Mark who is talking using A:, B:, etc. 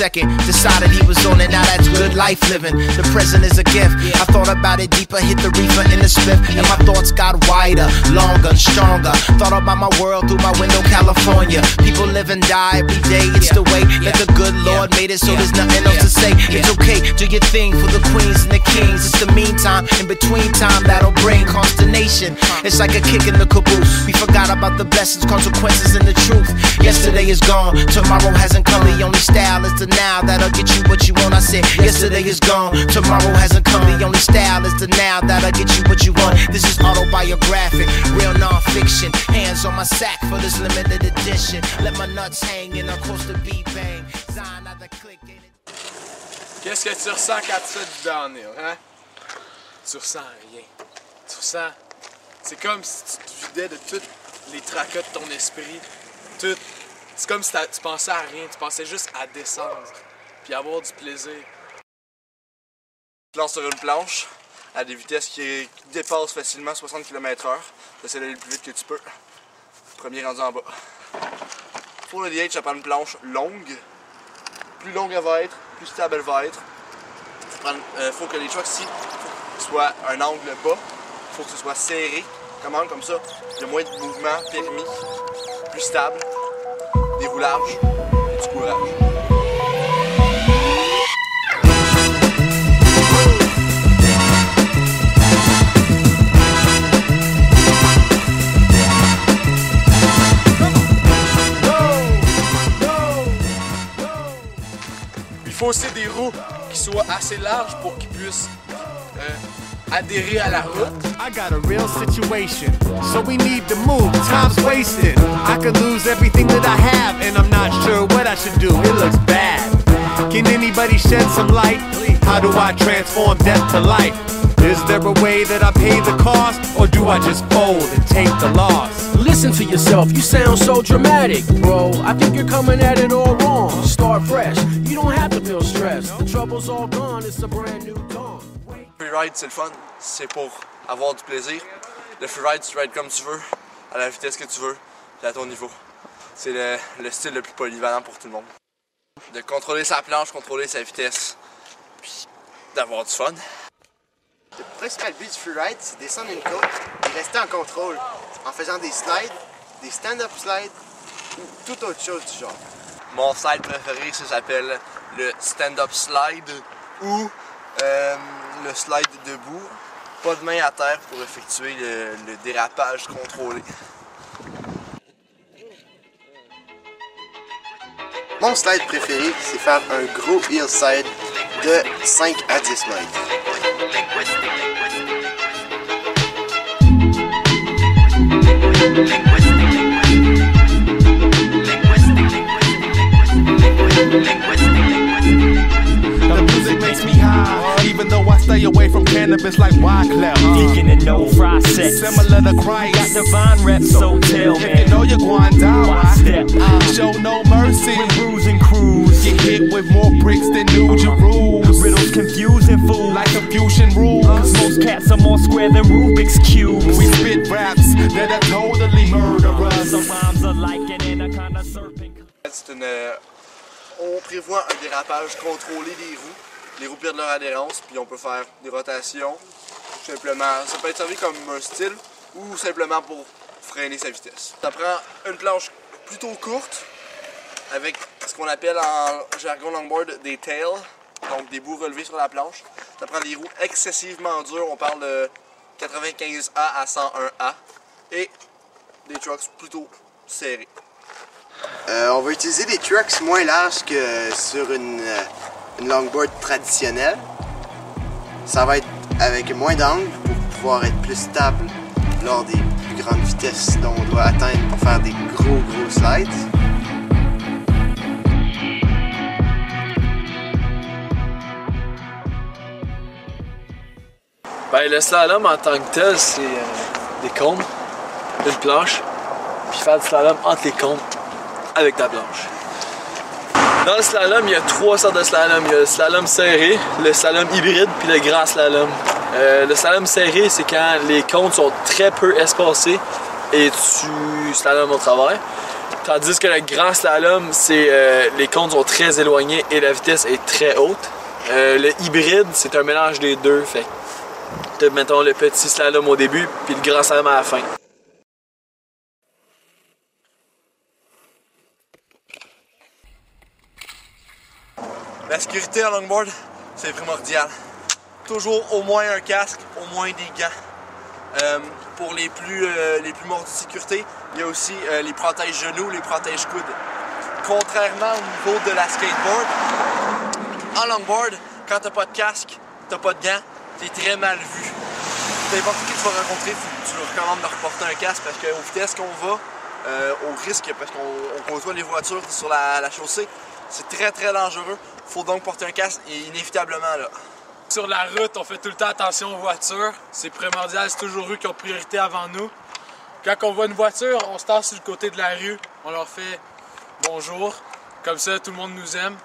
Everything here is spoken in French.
A: second, decided he was on it, now that's good life living. The present is a gift. I thought about it deeper, hit the reefer in the spliff, and my thoughts got wider, longer, stronger. Thought about my world through my window, California. People live and die every day, it's the way that the good Lord made it, so there's nothing else to say. It's okay, do your thing for the queens and the kings. It's the meantime, in between time, that'll bring consternation. It's like a kick in the caboose. We forgot about the blessings, consequences, and the truth. Yesterday is gone, tomorrow hasn't come. The only style is the now, that'll get you what you want. I said, yesterday is gone, tomorrow hasn't come. The only style is the now, that'll get you what you want. This is autobiographic, real non-fiction. Hands on my sack for this limited edition. Let my nuts hang and across the beat bang. Sign out the click.
B: Qu'est-ce que tu ressens quand tu fais du downhill, hein? Tu ressens rien. Tu ressens... C'est comme si tu te vidais de tous les tracas de ton esprit. Tout... C'est comme si tu pensais à rien, tu pensais juste à descendre. Puis avoir du plaisir.
C: Tu te lances sur une planche à des vitesses qui dépassent facilement 60 km/h. Tu essaies d'aller le plus vite que tu peux. Premier rendu en bas. Pour le DH, ça prend une planche longue. Plus longue elle va être, plus stable elle va être. Faut que les trucks ici soient un angle bas. Faut que ce soit serré, comme ça. Il y a moins de mouvement permis, plus stable, des roulages et du courage.
B: Il faut aussi des roues qui soient assez larges pour qu'ils puissent adhérer à la route.
D: I got a real situation, so we need to move. Time's wasted. I could lose everything that I have, and I'm not sure what I should do. It looks bad. Can anybody shed some light? How do I transform death to life? Is there a way that I pay the cost, or do I just fold and take the loss?
E: Listen to yourself, you sound so dramatic, bro. I think you're coming at it all wrong. Start fresh, you don't have to feel stressed. The trouble's all gone, it's a brand new dawn.
C: Freeride, c'est le fun, c'est pour avoir du plaisir. Le freeride, tu rides comme tu veux, à la vitesse que tu veux, et à ton niveau. C'est le style le plus polyvalent pour tout le monde. De contrôler sa planche, contrôler sa vitesse, puis d'avoir du fun.
F: Le principal but du freeride, c'est de descendre une côte et rester en contrôle en faisant des slides, des stand-up slides ou toute autre chose du genre.
C: Mon slide préféré, ça s'appelle le stand-up slide ou le slide debout. Pas de main à terre pour effectuer le dérapage contrôlé.
F: Mon slide préféré, c'est faire un gros hillside de 5 à 10 mètres.
D: The music makes me high, even though I stay away from cannabis like Wyclef.
G: Geeking and no fry sex.
D: Similar to Christ.
G: Got divine reps, so tell
D: If
G: me.
D: you know you're going down,
G: Why step?
D: show no mercy.
G: With rules and crews.
D: Get hit with more bricks than New Jerusalem.
G: Riddles confusing fools.
D: Like Confucian rules.
G: Most cats are more square than Rubik's cubes.
D: We spit raps that are totally murderous.
G: The rhymes are like an anaconda serpent.
C: On prévoit un dérapage contrôlé des roues. Les roues perdent leur adhérence, puis on peut faire des rotations. Simplement, ça peut être servi comme un style ou simplement pour freiner sa vitesse. Ça prend une planche plutôt courte avec ce qu'on appelle en jargon longboard des tails, donc des bouts relevés sur la planche. Ça prend des roues excessivement dures, on parle de 95A à 101A et des trucks plutôt serrés.
F: On va utiliser des trucks moins larges que sur une longboard traditionnelle. Ça va être avec moins d'angle pour pouvoir être plus stable lors des plus grandes vitesses dont on doit atteindre pour faire des gros slides.
B: Ben, le slalom en tant que tel, c'est des cônes, une planche, puis faire du slalom entre les cônes avec ta planche. Dans le slalom, il y a trois sortes de slalom. Il y a le slalom serré, le slalom hybride, puis le grand slalom. Le slalom serré, c'est quand les cônes sont très peu espacés et tu slalomes au travers. Tandis que le grand slalom, c'est les cônes sont très éloignés et la vitesse est très haute. Le hybride, c'est un mélange des deux. Fait que mettons le petit slalom au début puis le grand slalom à la fin.
C: La sécurité en longboard, c'est primordial. Toujours au moins un casque, au moins des gants. Pour les plus morts de sécurité, il y a aussi les protèges genoux, les protèges coudes. Contrairement au niveau de la skateboard, en longboard, quand t'as pas de casque, t'as pas de gants, t'es très mal vu. N'importe qui que tu vas rencontrer, tu leur recommandes de reporter un casque parce qu'aux vitesses qu'on va, au risque, parce qu'on côtoie les voitures sur la chaussée, c'est très très dangereux. Faut donc porter un casque et inévitablement là.
H: Sur la route, on fait tout le temps attention aux voitures. C'est primordial, c'est toujours eux qui ont priorité avant nous. Quand on voit une voiture, on se tasse sur le côté de la rue, on leur fait bonjour. Comme ça, tout le monde nous aime.